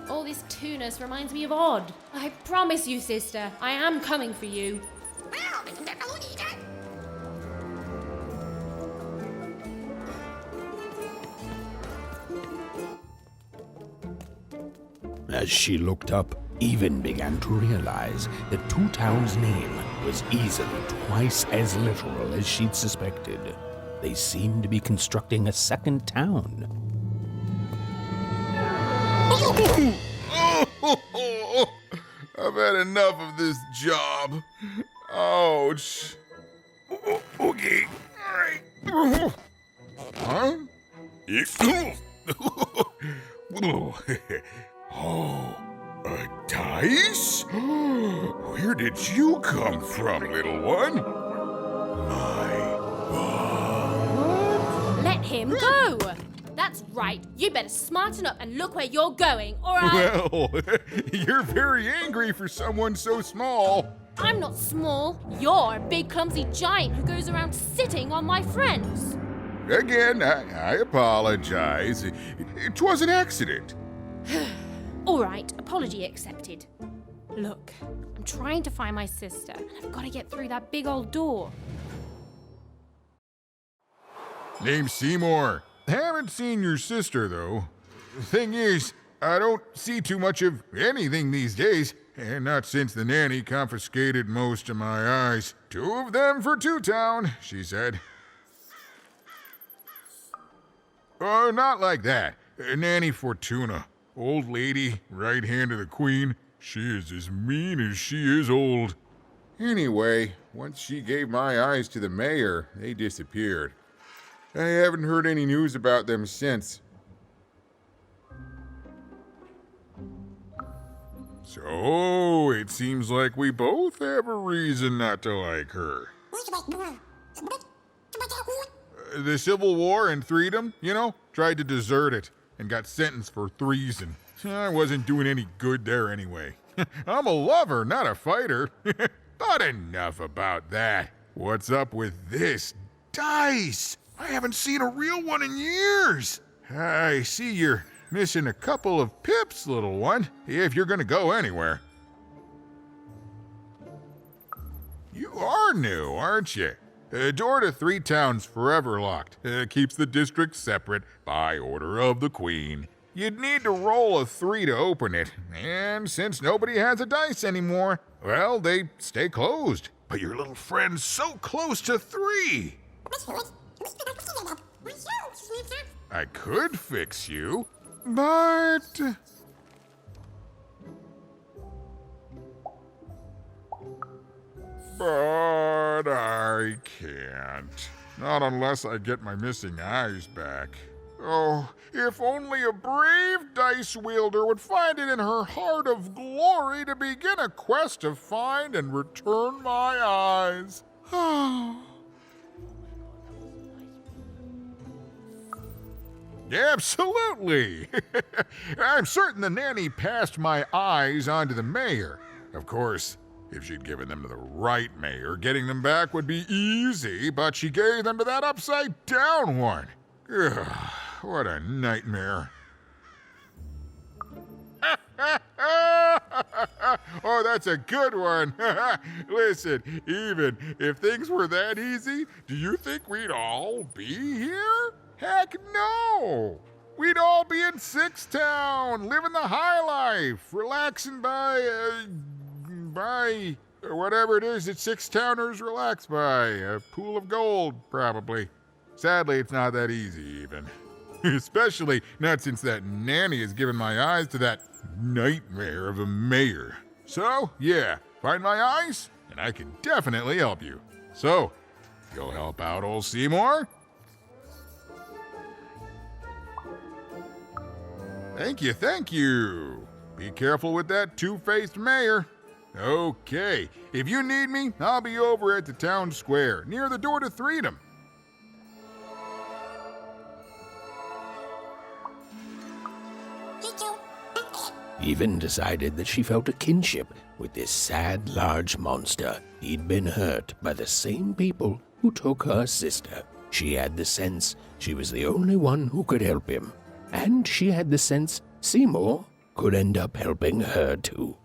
All this tunus reminds me of Odd. I promise you, sister, I am coming for you. As she looked up, Even began to realize that Two Town's name was easily twice as literal as she'd suspected. They seemed to be constructing a second town. I've had enough of this job. Ouch. Okay, all right. Huh? Oh, a dice? Where did you come from, little one? My butt. Let him go! That's right. You better smarten up and look where you're going, or I'll... Well, you're very angry for someone so small. I'm not small. You're a big, clumsy giant who goes around sitting on my friends. Again, I apologize. It was an accident. All right, apology accepted. Look, I'm trying to find my sister, and I've got to get through that big old door. Name's Seemore. Haven't seen your sister, though. Thing is, I don't see too much of anything these days, and not since the nanny confiscated most of my eyes. 2 of them for Two Town, she said. Oh, not like that. Nanny Fortuna. Old lady, right hand of the queen. She is as mean as she is old. Anyway, once she gave my eyes to the mayor, they disappeared. I haven't heard any news about them since. So, it seems like we both have a reason not to like her. The Civil War and Threedom, tried to desert it and got sentenced for treason. I wasn't doing any good there anyway. I'm a lover, not a fighter. But enough about that. What's up with this dice? I haven't seen a real one in years. I see you're missing a couple of pips, little one, if you're gonna go anywhere. You are new, aren't you? Door to Three Town's forever locked. Keeps the district separate by order of the Queen. You'd need to roll a 3 to open it, and since nobody has a dice anymore, well, they stay closed. But your little friend's so close to 3. I could fix you, but... But I can't. Not unless I get my missing eyes back. Oh, if only a brave dice wielder would find it in her heart of glory to begin a quest to find and return my eyes. Absolutely! I'm certain the nanny passed my eyes on to the mayor. Of course, if she'd given them to the right mayor, getting them back would be easy, but she gave them to that upside-down one. Ugh, what a nightmare. Oh, that's a good one. Listen, even if things were that easy, do you think we'd all be here? Heck no! We'd all be in Six Town, living the high life, relaxing by whatever it is that Six Towners relax by. A pool of gold, probably. Sadly, it's not that easy, even. Especially not since that nanny has given my eyes to that nightmare of a mayor. So, yeah, find my eyes, and I can definitely help you. So, you'll help out old Seemore? Thank you. Be careful with that two-faced mayor. Okay, if you need me, I'll be over at the town square, near the door to Threedom. Even decided that she felt a kinship with this sad, large monster. He'd been hurt by the same people who took her sister. She had the sense she was the only one who could help him. and she had the sense Seemore could end up helping her too.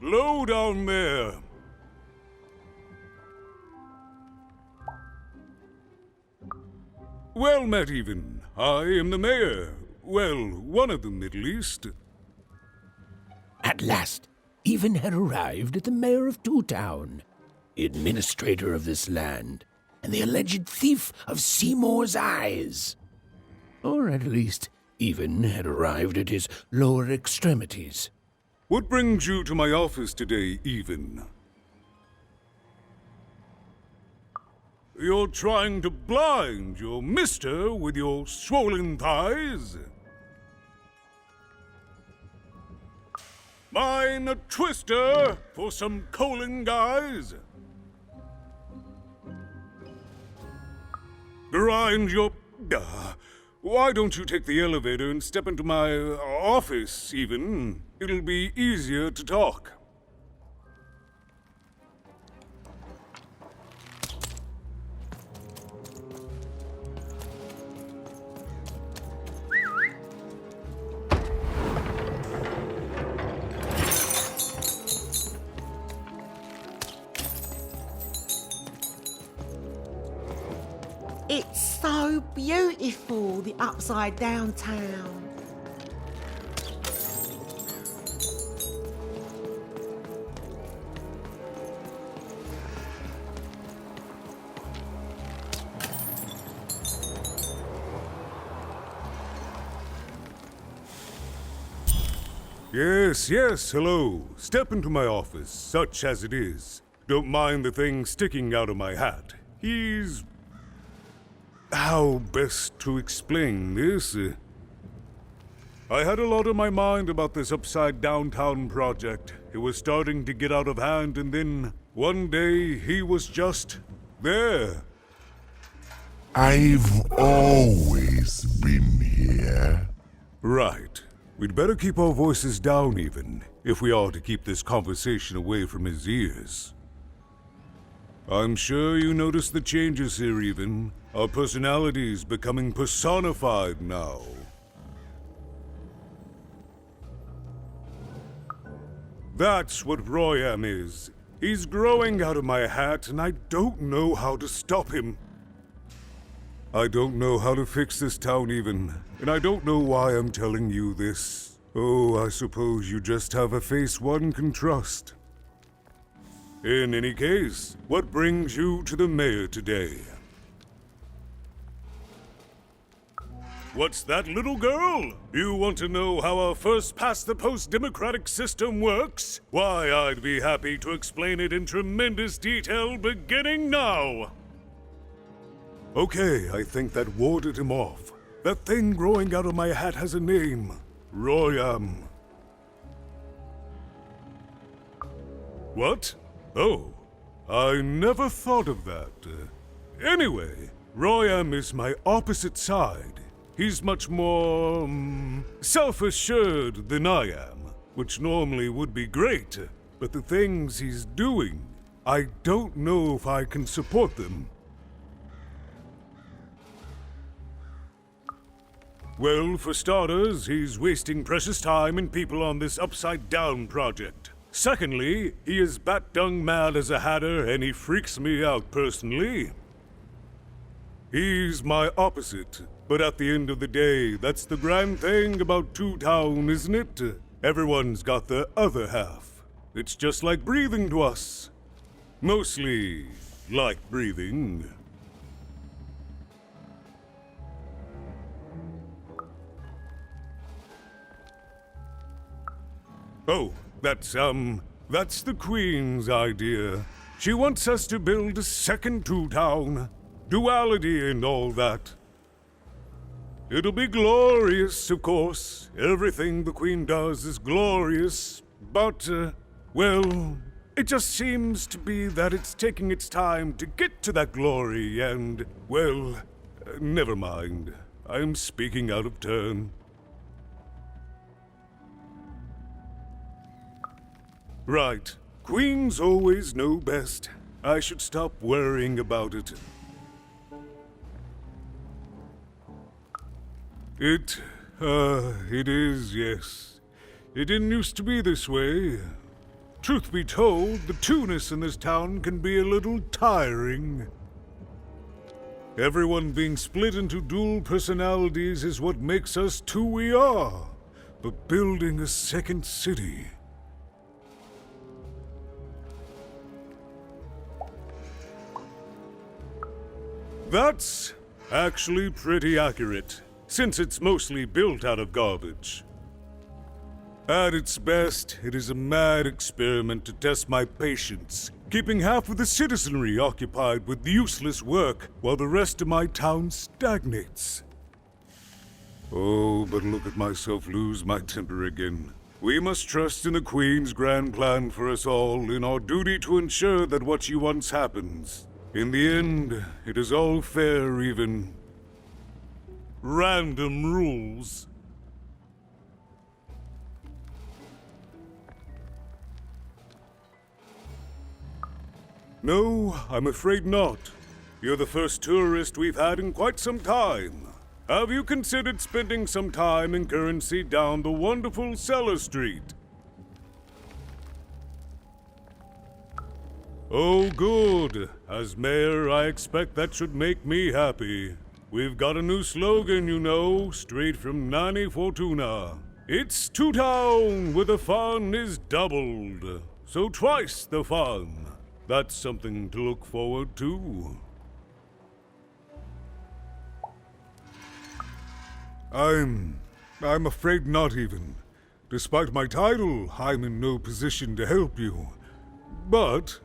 Low down there. Well met, even. I am the mayor. Well, one of them, at least. At last, Even had arrived at the mayor of Two Town, the administrator of this land, and the alleged thief of Seemore's eyes. Or at least, Even had arrived at his lower extremities. What brings you to my office today, Even? You're trying to blind your mister with your swollen thighs? Mine a twister for some colon guys? Grind your... why don't you take the elevator and step into my office, Even? It'll be easier to talk. It's so beautiful, the upside down town. Yes, hello. Step into my office, such as it is. Don't mind the thing sticking out of my hat. He's... how best to explain this? I had a lot on my mind about this upside downtown project. It was starting to get out of hand, and then one day he was just there. I've always been here. Right. We'd better keep our voices down, Even, if we are to keep this conversation away from his ears. I'm sure you noticed the changes here, Even. Our personalities becoming personified now. That's what Royam is. He's growing out of my hat, and I don't know how to stop him. I don't know how to fix this town, Even, and I don't know why I'm telling you this. Oh, I suppose you just have a face one can trust. In any case, what brings you to the mayor today? What's that, little girl? You want to know how our first-past-the-post democratic system works? Why, I'd be happy to explain it in tremendous detail beginning now. Okay, I think that warded him off. That thing growing out of my hat has a name. Royam. What? Oh, I never thought of that. Anyway, Royam is my opposite side. He's much more, self-assured than I am, which normally would be great, but the things he's doing, I don't know if I can support them. Well, for starters, he's wasting precious time and people on this upside-down project. Secondly, he is bat-dung mad as a hatter, and he freaks me out personally. He's my opposite, but at the end of the day, that's the grand thing about Two Town, isn't it? Everyone's got the other half. It's just like breathing to us. Mostly like breathing. Oh, that's the Queen's idea. She wants us to build a second Two Town. Duality and all that. It'll be glorious, of course. Everything the Queen does is glorious. But, well, it just seems to be that it's taking its time to get to that glory, and, well, never mind. I'm speaking out of turn. Right. Queens always know best. I should stop worrying about it. It is, yes. It didn't used to be this way. Truth be told, the two-ness in this town can be a little tiring. Everyone being split into dual personalities is what makes us who we are. But building a second city... That's actually pretty accurate, since it's mostly built out of garbage. At its best, it is a mad experiment to test my patience, keeping half of the citizenry occupied with useless work while the rest of my town stagnates. Oh, but look at myself lose my temper again. We must trust in the Queen's grand plan for us all, in our duty to ensure that what she wants happens. In the end, it is all fair, even random rules. No, I'm afraid not. You're the first tourist we've had in quite some time. Have you considered spending some time in currency down the wonderful Cellar Street? Oh, good. As mayor, I expect that should make me happy. We've got a new slogan, you know, straight from Nani Fortuna. It's Two Town, where the fun is doubled. So twice the fun. That's something to look forward to. I'm afraid not even. Despite my title, I'm in no position to help you. But...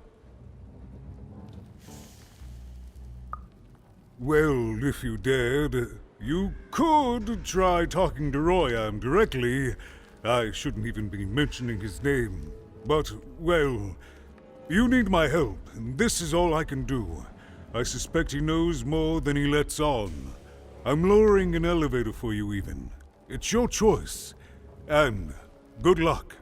well, if you dared, you could try talking to Royam directly. I shouldn't even be mentioning his name. But, well, you need my help, and this is all I can do. I suspect he knows more than he lets on. I'm lowering an elevator for you even. It's your choice. And good luck.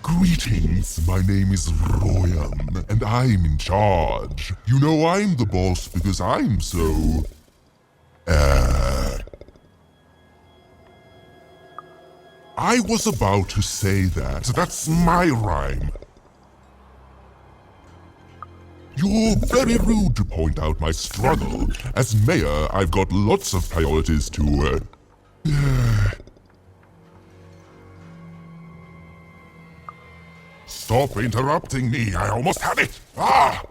Greetings, my name is Royam, and I'm in charge. You know I'm the boss because I'm so... I was about to say that. That's my rhyme. You're very rude to point out my struggle. As mayor, I've got lots of priorities to, Stop interrupting me, I almost had it! Ah!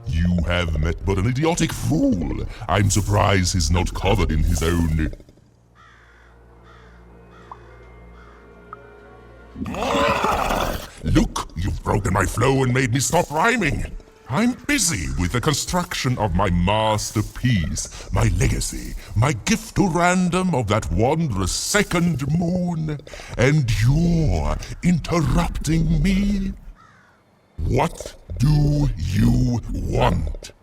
You have met but an idiotic fool. I'm surprised he's not covered in his own... Look, you've broken my flow and made me stop rhyming. I'm busy with the construction of my masterpiece, my legacy, my gift to random of that wondrous second moon, and you're interrupting me? What do you want?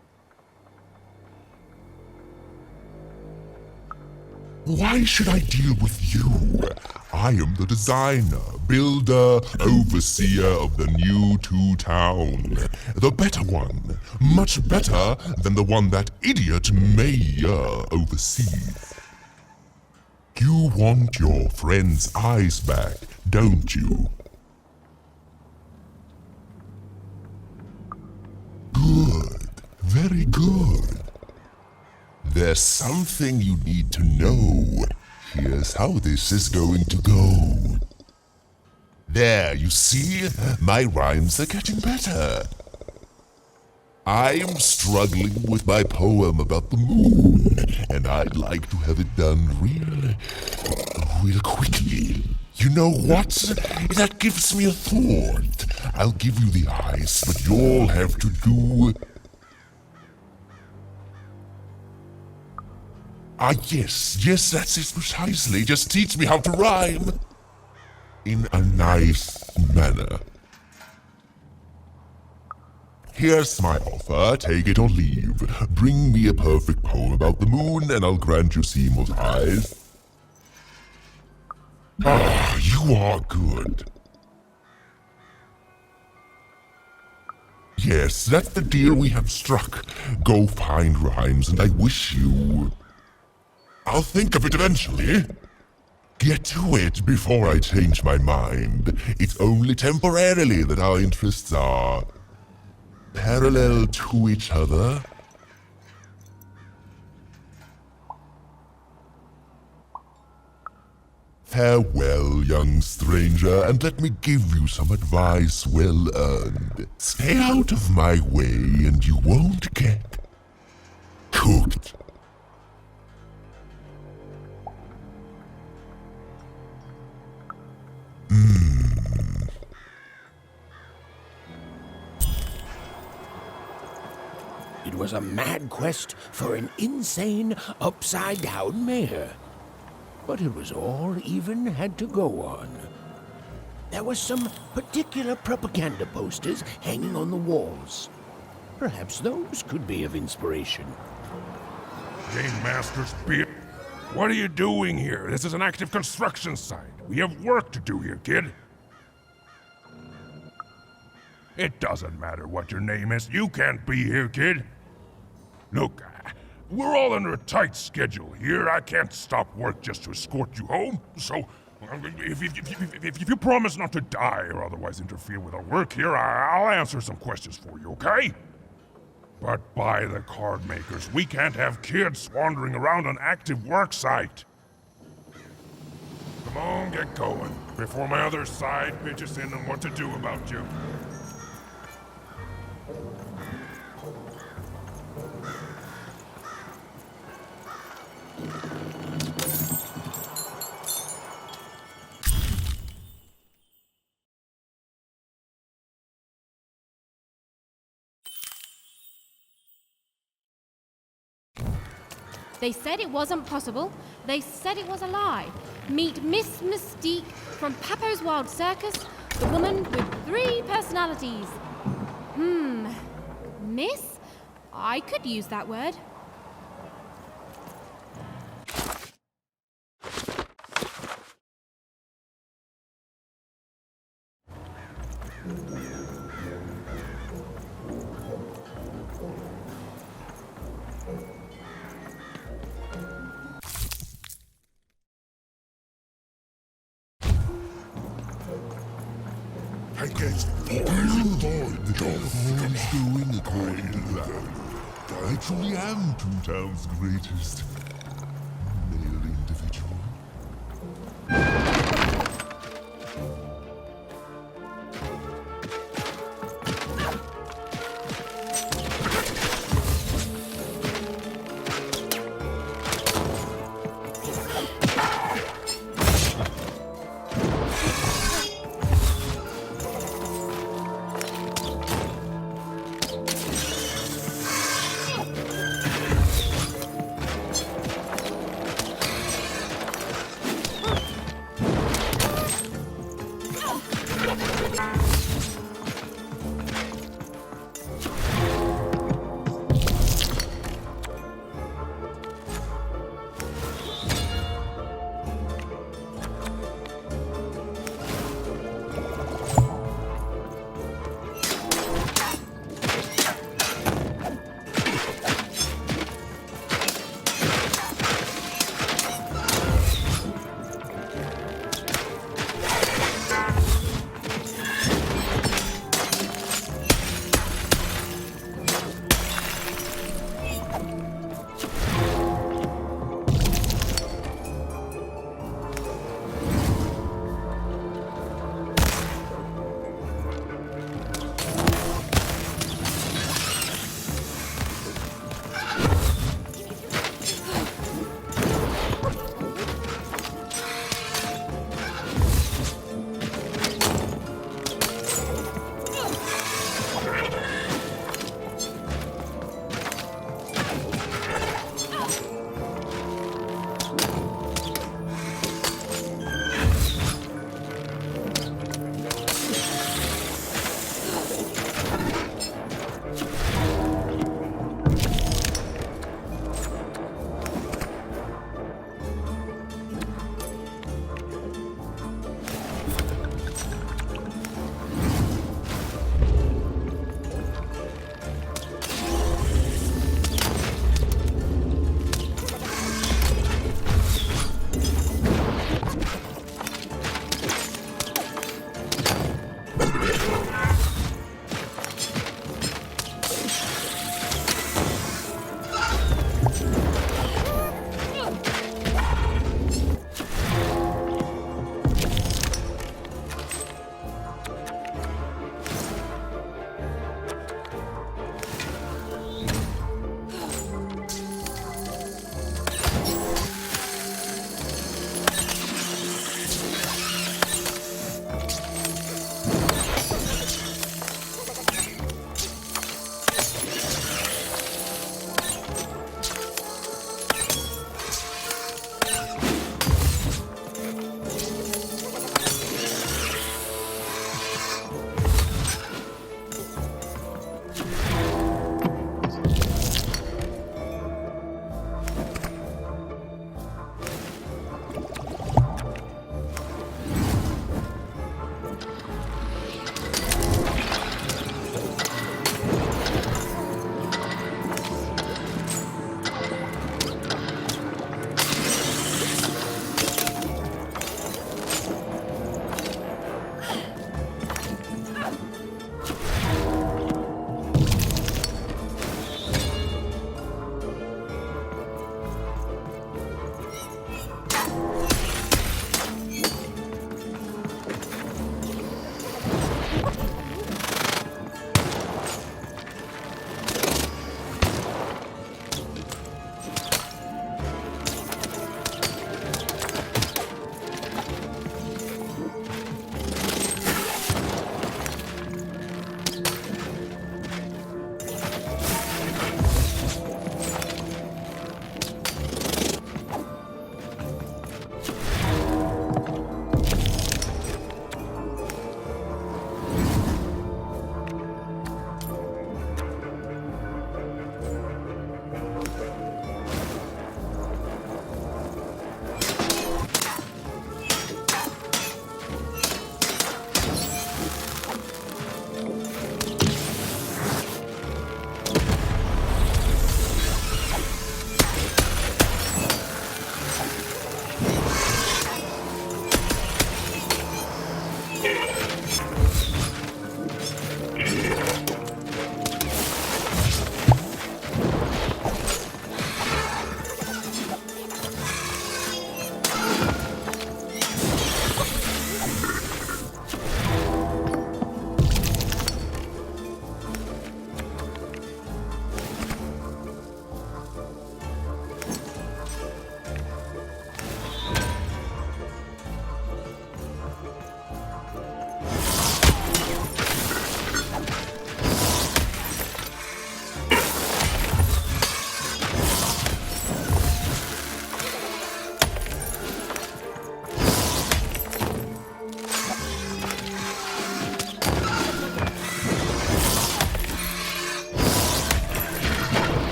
Why should I deal with you? I am the designer, builder, overseer of the new Two-Town. The better one. Much better than the one that idiot mayor oversees. You want your friend's eyes back, don't you? Good. very good. There's something you need to know. Here's how this is going to go. There, you see? My rhymes are getting better. I'm struggling with my poem about the moon, and I'd like to have it done real quickly. You know what? That gives me a thought. I'll give you the eyes, but you'll have to do... yes, that's it precisely. Just teach me how to rhyme. In a nice manner. Here's my offer, take it or leave. Bring me a perfect poem about the moon, and I'll grant you Seemore's eyes. Ah, you are good. Yes, that's the deal we have struck. Go find rhymes, and I wish you... I'll think of it eventually. Get to it before I change my mind. It's only temporarily that our interests are... parallel to each other. Farewell, young stranger, and let me give you some advice well earned. Stay out of my way and you won't get cooked. It was a mad quest for an insane, upside-down mayor. But it was all even had to go on. There were some particular propaganda posters hanging on the walls. Perhaps those could be of inspiration. Game Master's beard. What are you doing here? This is an active construction site. We have work to do here, kid. It doesn't matter what your name is. You can't be here, kid. Look, we're all under a tight schedule here. I can't stop work just to escort you home. So, if you promise not to die or otherwise interfere with our work here, I'll answer some questions for you, okay? But by the card makers, we can't have kids wandering around an active work site. Come on, get going, before my other side pitches in on what to do about you. They said it wasn't possible. They said it was a lie. Meet Miss Mystique from Papo's Wild Circus, the woman with 3 personalities. Miss? I could use that word. I guess the Dog's doing according to that. I truly am Toontown's greatest male individual.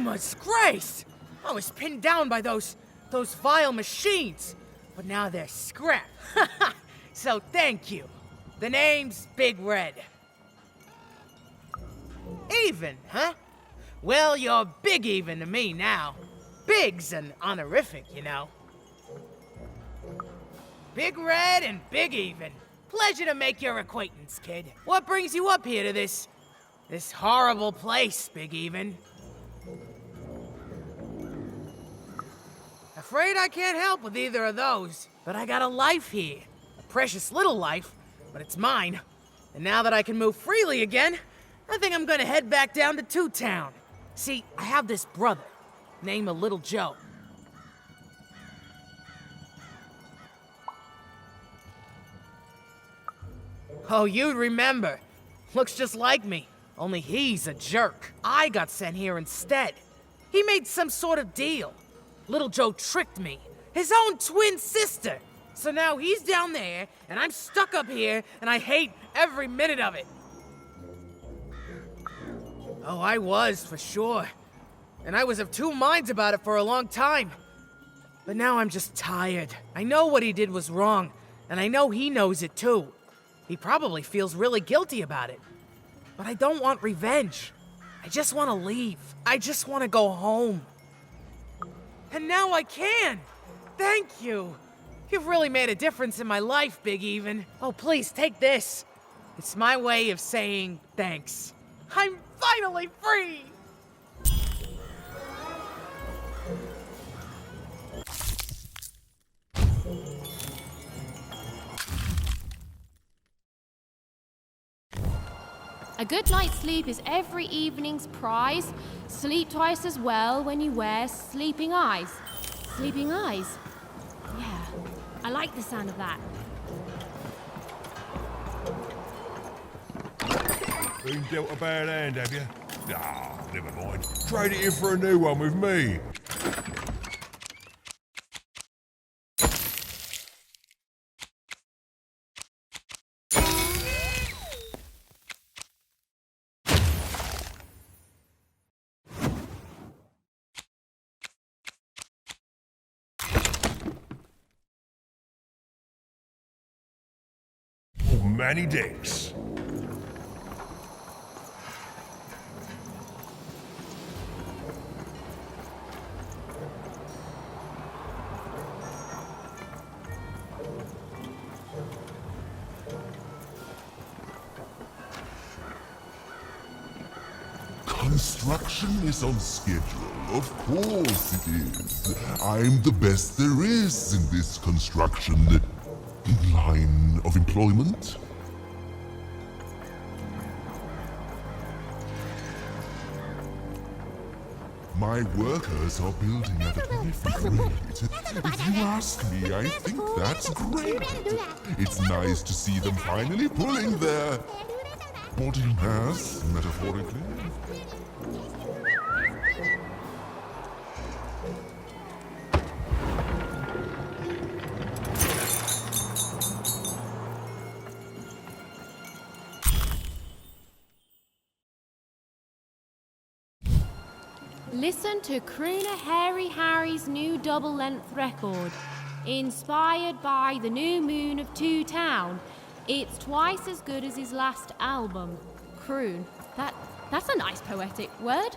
Goodness grace! I was pinned down by those vile machines, but now they're scrap. So thank you. The name's Big Red. Even, huh? Well, you're Big Even to me now. Big's an honorific, you know. Big Red and Big Even. Pleasure to make your acquaintance, kid. What brings you up here to this horrible place, Big Even? Afraid I can't help with either of those, but I got a life here. A precious little life, but it's mine. And now that I can move freely again, I think I'm gonna head back down to Two Town. See, I have this brother, named Little Joe. Oh, you'd remember. Looks just like me, only he's a jerk. I got sent here instead. He made some sort of deal. Little Joe tricked me, his own twin sister. So now he's down there, and I'm stuck up here, and I hate every minute of it. Oh, I was, for sure. And I was of two minds about it for a long time. But now I'm just tired. I know what he did was wrong, and I know he knows it too. He probably feels really guilty about it. But I don't want revenge. I just want to leave. I just want to go home. And now I can! Thank you! You've really made a difference in my life, Big Even. Oh, please, take this. It's my way of saying thanks. I'm finally free! A good night's sleep is every evening's prize. Sleep twice as well when you wear sleeping eyes. Sleeping eyes? Yeah, I like the sound of that. Been dealt a bad hand, have you? Ah, never mind. Trade it in for a new one with me. Many dicks. Construction is on schedule. Of course it is. I'm the best there is in this construction line of employment. My workers are building at a terrific rate. If you ask me, I think that's great. It's nice to see them finally pulling their boarding mass, metaphorically. Listen to crooner Hairy Harry's new double-length record. Inspired by the new moon of Two Town. It's twice as good as his last album. Croon. That's a nice poetic word.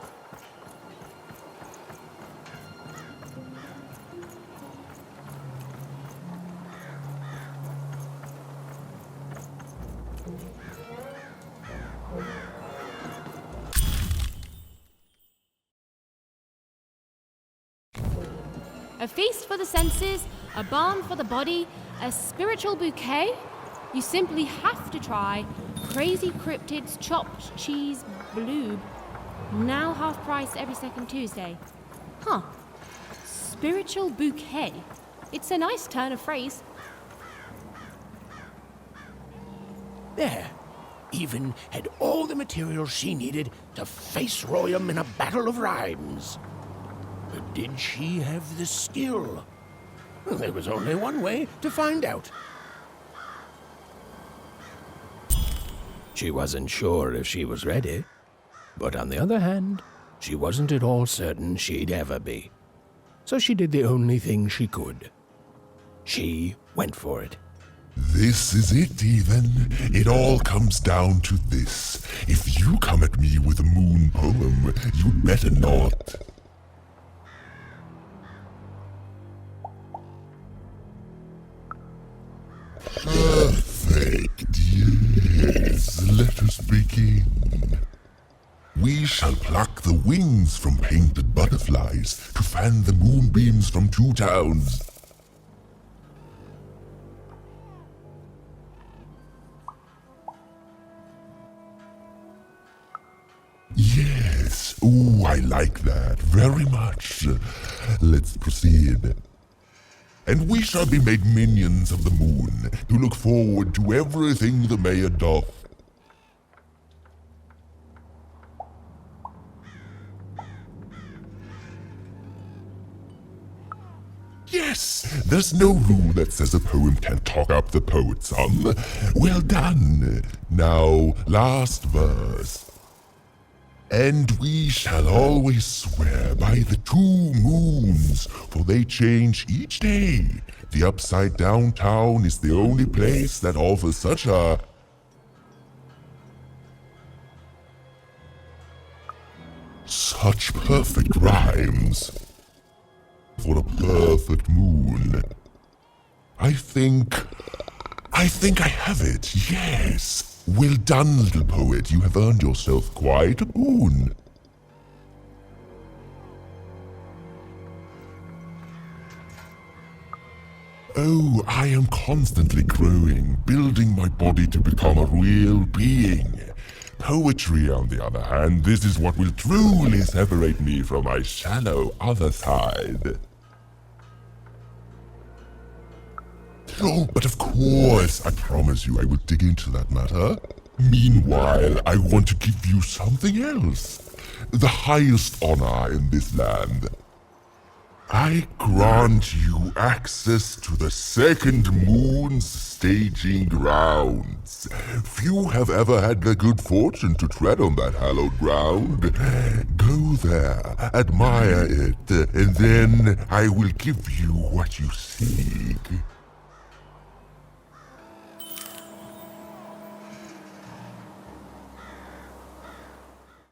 A feast for the senses, a balm for the body, a spiritual bouquet? You simply have to try Crazy Cryptid's Chopped Cheese Bloob. Now half price every second Tuesday. Huh. Spiritual bouquet. It's a nice turn of phrase. There. Even had all the material she needed to face Royam in a battle of rhymes. But did she have the skill? Well, there was only one way to find out. She wasn't sure if she was ready, but on the other hand, She wasn't at all certain she'd ever be. So she did the only thing she could. She went for it. This is it, even. It all comes down to this. If you come at me with a moon poem, you'd better not. Perfect, yes. Let us begin. We shall pluck the wings from painted butterflies to fan the moonbeams from two towns. Yes. Ooh, I like that very much. Let's proceed. And we shall be made minions of the moon to look forward to everything the mayor doth. Yes, there's no rule that says a poem can't talk up the poet some. Well done. Now, last verse. And we shall always swear by the 2 moons, for they change each day. The upside down town is the only place that offers such a... such perfect rhymes. For a perfect moon. I think I have it, yes. Well done, little poet. You have earned yourself quite a boon. Oh, I am constantly growing, building my body to become a real being. Poetry, on the other hand, this is what will truly separate me from my shallow other side. Oh, but of course, I promise you I will dig into that matter. Meanwhile, I want to give you something else. The highest honor in this land. I grant you access to the second moon's staging grounds. Few have ever had the good fortune to tread on that hallowed ground. Go there, admire it, and then I will give you what you seek.